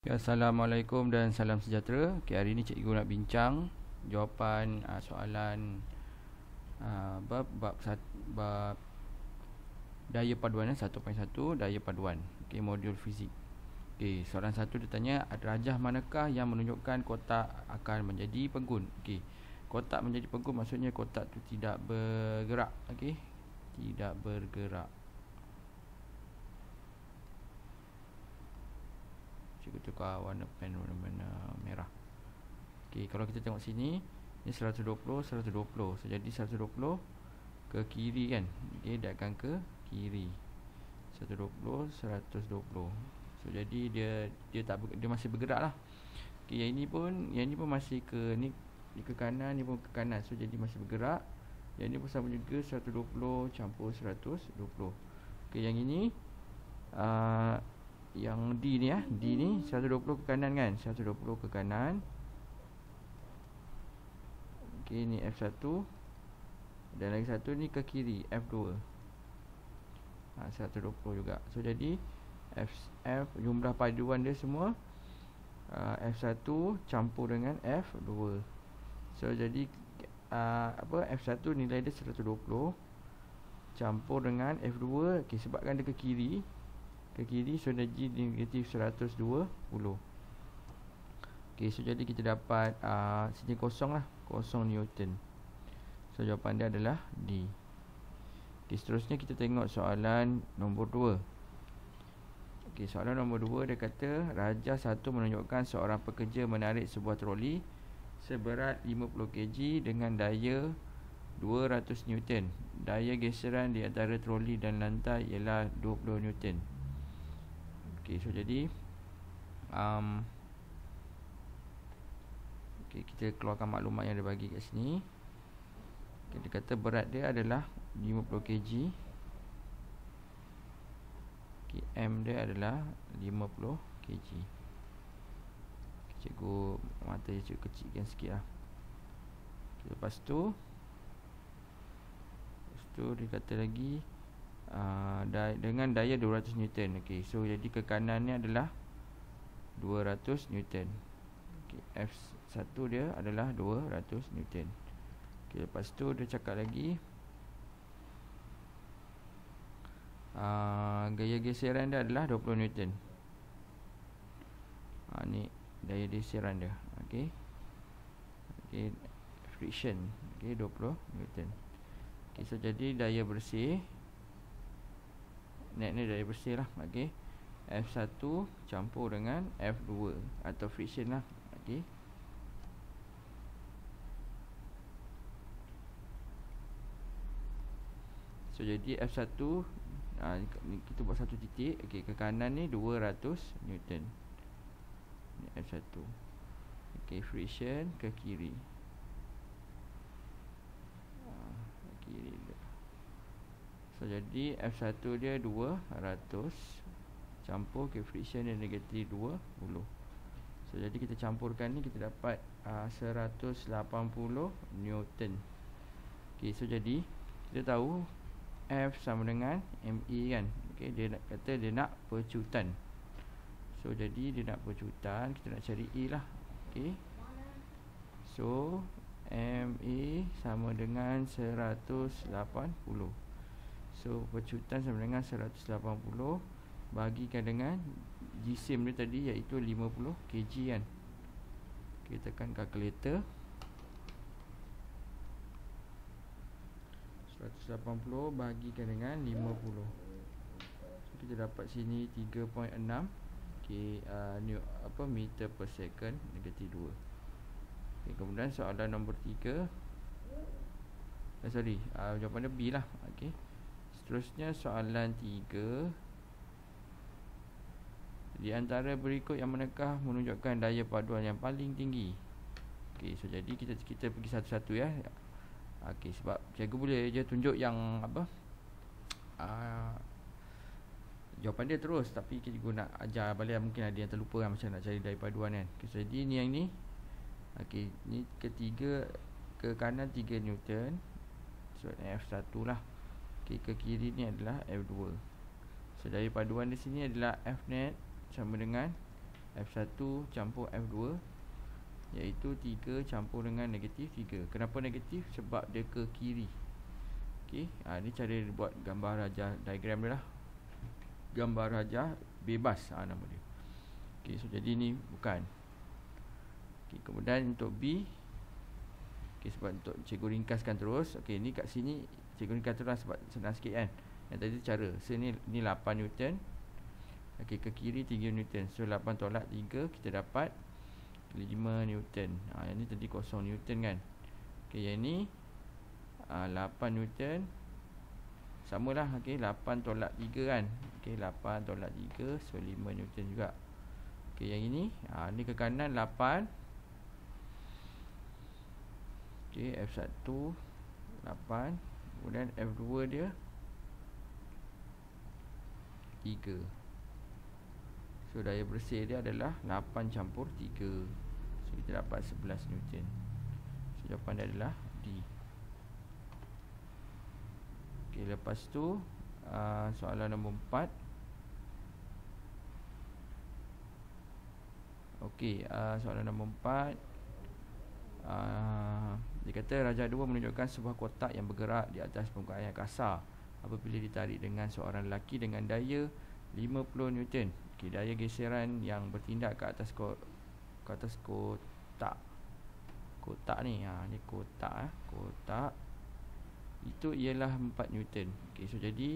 Ya, Assalamualaikum dan salam sejahtera. Okay, hari ini cikgu nak bincang jawapan soalan bab daya paduan 1.1 daya paduan. Okay, modul fizik. Okay, soalan satu dia tanya, rajah manakah yang menunjukkan kotak akan menjadi penggun? Okay, kotak menjadi penggun maksudnya kotak tu tidak bergerak. Okay, tidak bergerak. Cikgu tukar warna pen warna merah. Okey, kalau kita tengok sini, ni 120, 120. So, jadi 120 ke kiri kan. Okey, dia akan ke kiri. 120, 120. So, jadi dia masih bergerak lah. Okey, yang ini pun masih ke ni ke kanan, ni pun ke kanan. So, jadi masih bergerak. Yang ni pun sama juga 120 campur 120. Okey, yang ini yang D ni D ni 120 ke kanan kan, 120 ke kanan. Okey, ni F1 dan lagi satu ni ke kiri, F2. 120 juga. So jadi F jumlah paduan dia semua F1 campur dengan F2. So jadi F1 nilai dia 120 campur dengan F2. Okey, sebabkan dia ke kiri, so energi negatif 120. Okey, so jadi kita dapat sini kosong lah, kosong Newton. So jawapan dia adalah D. Okey, seterusnya kita tengok soalan nombor 2. Okey, soalan nombor 2 dia kata rajah 1 menunjukkan seorang pekerja menarik sebuah troli seberat 50 kg dengan daya 200 Newton. Daya geseran di antara troli dan lantai ialah 20 Newton. Okey, so jadi okay, kita keluarkan maklumat yang dia bagi kat sini. Okay, dia kata berat dia adalah 50 kg. Okay, M dia adalah 50 kg. Okay, cikgu mata cikgu kecilkan sikit lah. Okay, lepas tu dia kata lagi dengan daya 200 Newton. Okay, so jadi ke kanan ni adalah 200 Newton. Okay, F1 dia adalah 200 Newton. Okay, lepas tu dia cakap lagi gaya geseran dia adalah 20 Newton. Ni daya geseran dia. Okay, friction. Okay, 20 Newton. Okay, so jadi daya bersih, net ni daya bersih lah. Okay, F1 campur dengan F2 atau friction lah. Okay, so jadi F1 kita buat satu titik. Okay, ke kanan ni 200 Newton. Ni F1. Okay, friction ke kiri. Kiri. So jadi F1 dia 200 campur ke friction dia negatif 20. So jadi kita campurkan ni, kita dapat 180 Newton. Okay, so jadi kita tahu F sama dengan ME kan. Okay, dia nak kata dia nak percutan. So jadi dia nak percutan, kita nak cari E lah. Okay, so ME sama dengan 180. So percutan sama dengan 180 bagikan dengan jisim dia tadi iaitu 50 kg kan. Kita tekan kalkulator. 180 bagikan dengan 50. So kita dapat sini 3.6 meter per second negatif 2. Okay, kemudian soalan nombor 3. Jawapan dia B lah. Okay, seterusnya soalan 3. Di antara berikut yang manakah menunjukkan daya paduan yang paling tinggi? Okay, so jadi kita pergi satu-satu ya. Okay, sebab cikgu boleh je tunjuk yang jawapan dia terus, tapi cikgu nak ajar balik. Mungkin ada yang terlupa macam nak cari daya paduan kan. Okay, so jadi ni yang ni. Okay, ni ketiga ke kanan 3 Newton. So F1 lah. Okay, ke kiri ni adalah F2. So daya paduan di sini adalah F net sama dengan F1 campur F2, iaitu 3 campur dengan negatif 3. Kenapa negatif? Sebab dia ke kiri. Okey, ni cara buat gambar rajah diagram dia lah. Gambar rajah bebas nama dia. Okey, so jadi ni bukan. Okey, kemudian untuk B, okey, sebab untuk cikgu ringkaskan terus. Okey, ni kat sini cikgu ringkas terus sebab senang sikit kan. Yang tadi tu cara. So ni 8 Newton. Okey, ke kiri 3 Newton. So 8 tolak 3, kita dapat 5 Newton. Yang ni tadi 0 Newton kan. Okey, yang ni 8 Newton. Samalah. Okey, 8 tolak 3 kan. Okey, 8 tolak 3, so 5 Newton juga. Okey, yang ini ni ke kanan 8. Okey, F1 8. Kemudian F2 dia 3. So daya bersih dia adalah 8 campur 3. So kita dapat 11 Newton. So jawapan dia adalah D. Okey, lepas tu soalan nombor 4. Okey, soalan nombor 4. Dia kata Raja 2 menunjukkan sebuah kotak yang bergerak di atas permukaan yang kasar apabila ditarik dengan seorang lelaki dengan daya 50 Newton. Okey, daya geseran yang bertindak ke atas kotak. Kotak ni, ni kotak kotak itu ialah 4 Newton. Okey, so jadi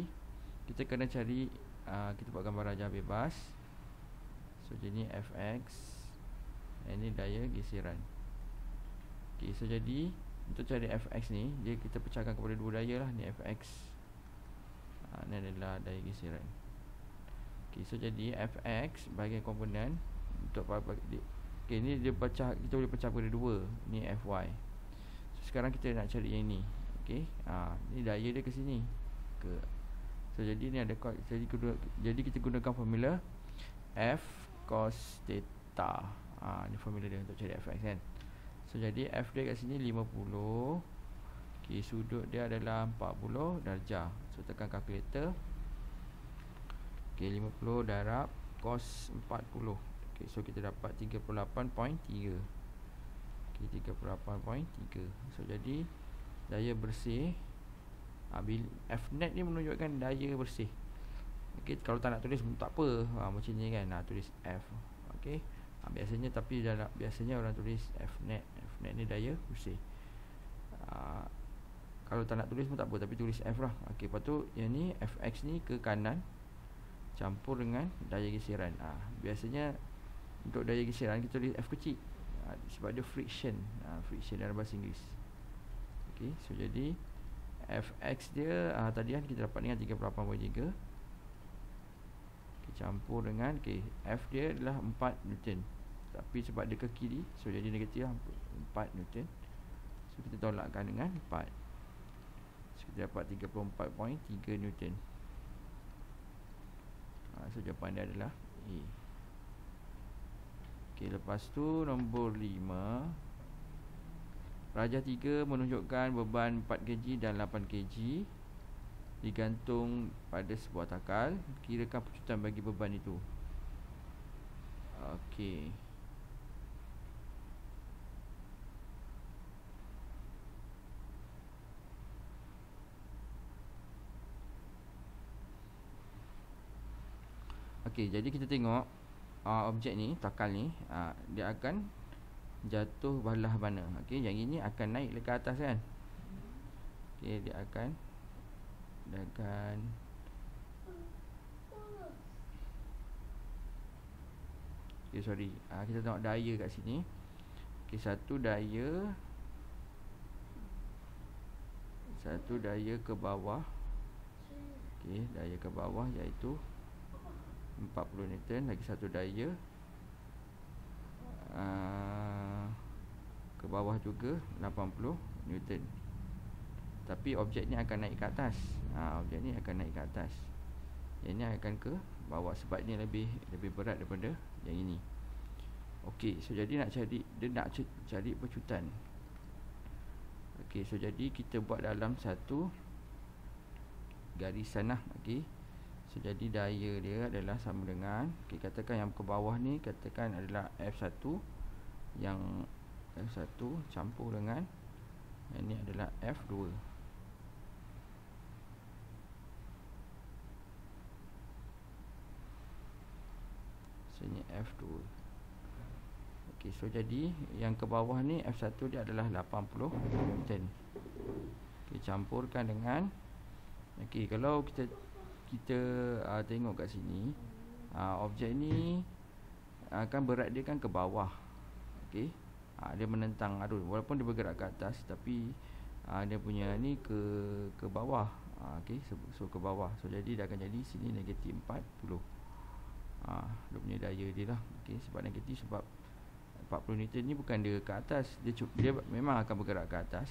kita kena cari, kita buat gambar rajah bebas. So jadi Fx, ini daya geseran. Okey, so jadi untuk cari Fx ni, kita pecahkan kepada dua daya lah. Ni Fx, ni adalah daya geseran. Okey, so jadi Fx bagi komponen untuk okey, ni dia pecah, kita boleh pecah kepada dua. Ni Fy. So sekarang kita nak cari yang ni. Okey, ni daya dia ke sini ke. So jadi ni ada jadi kita gunakan formula F cos theta. Ni formula dia untuk cari Fx kan. So jadi F dia kat sini 50. Okey, sudut dia adalah 40 darjah. So tekan kalkulator. Okey, 50 darab cos 40. Okey, so kita dapat 38.3. Okey, 38.3. So jadi daya bersih, Fnet ni menunjukkan daya bersih. Okey, kalau tak nak tulis tak apa, macam ni kan, tulis F. Okey, biasanya, tapi biasanya orang tulis Fnet. Fnet ni daya bersih. Kalau tak nak tulis pun tak apa, tapi tulis F lah. Okey, lepas tu yang ni Fx ni ke kanan campur dengan daya geseran. Biasanya untuk daya geseran kita tulis F kecil, sebab dia friction. Friction dalam bahasa Inggeris. Okey, so jadi Fx dia tadi kan kita dapat dengan 38.3. Campur dengan F dia adalah 4 Newton. Tapi sebab dia ke kiri, so jadi negatif lah, 4 Newton. So kita tolakkan dengan 4. So kita dapat 34.3 Newton. So jawapan dia adalah A. Okey, lepas tu nombor 5. Rajah 3 menunjukkan beban 4 kg dan 8 kg digantung pada sebuah takal. Kirakan pecutan bagi beban itu. Okey. Okey, jadi kita tengok objek ni, takal ni, dia akan jatuh belah mana. Okey, yang ini akan naik ke atas kan. Okey, dia akan okey, sorry. Kita tengok daya kat sini. Okey, satu daya ke bawah. Okey, daya ke bawah iaitu 40 Newton. Lagi satu daya ke bawah juga 80 Newton. Tapi objek ni akan naik ke atas. Objek ni akan naik ke atas. Yang ni akan ke bawah sebab ni lebih berat daripada yang ini. Okey, so jadi nak cari pecutan. Okey, so jadi kita buat dalam satu garisan lah. Okey, so So jadi daya dia adalah sama dengan, okay, katakan yang ke bawah ni katakan adalah F1, yang F1 campur dengan yang ni adalah F2. So ni F2. Okay, so jadi yang ke bawah ni F1 dia adalah 80 Newton. Okay, campurkan dengan, okay, kalau kita tengok kat sini, objek ni kan berat dia kan ke bawah. Okey. Dia menentang arus walaupun dia bergerak ke atas, tapi dia punya ni ke bawah. Okey, so ke bawah. So jadi dia akan jadi sini negatif 40. Dia punya daya dia lah. Okey, sebab negatif sebab 40 Newton ni bukan dia ke atas, dia memang akan bergerak ke atas,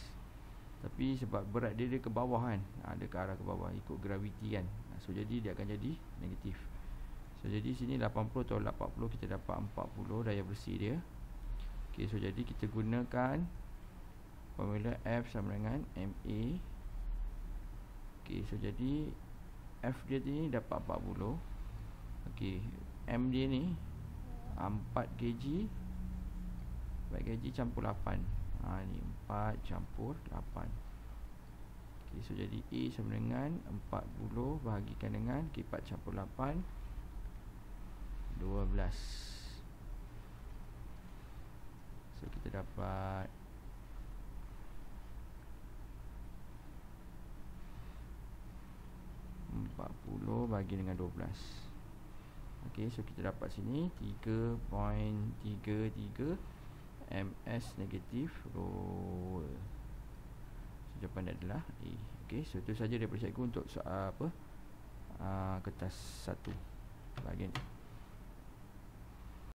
tapi sebab berat dia ke bawah kan, dia ke arah ke bawah ikut graviti kan. So jadi dia akan jadi negatif. So jadi sini 80 tolak 40, kita dapat 40 daya bersih dia. Okay, so jadi kita gunakan formula F sama dengan MA. Okay, so jadi F dia ni dapat 40. Okay, M dia ni 4 kg 4 kg campur 8. Ni 4 campur 8. Okay, so jadi A sama dengan 40 bahagikan dengan 4 campur 8, 12. So kita dapat 40 bagi dengan 12. Okay, so kita dapat sini 3.33 ms negatif roll. So jawapan adalah A. Okay, so itu saja daripada cikgu untuk soal kertas 1 bahagian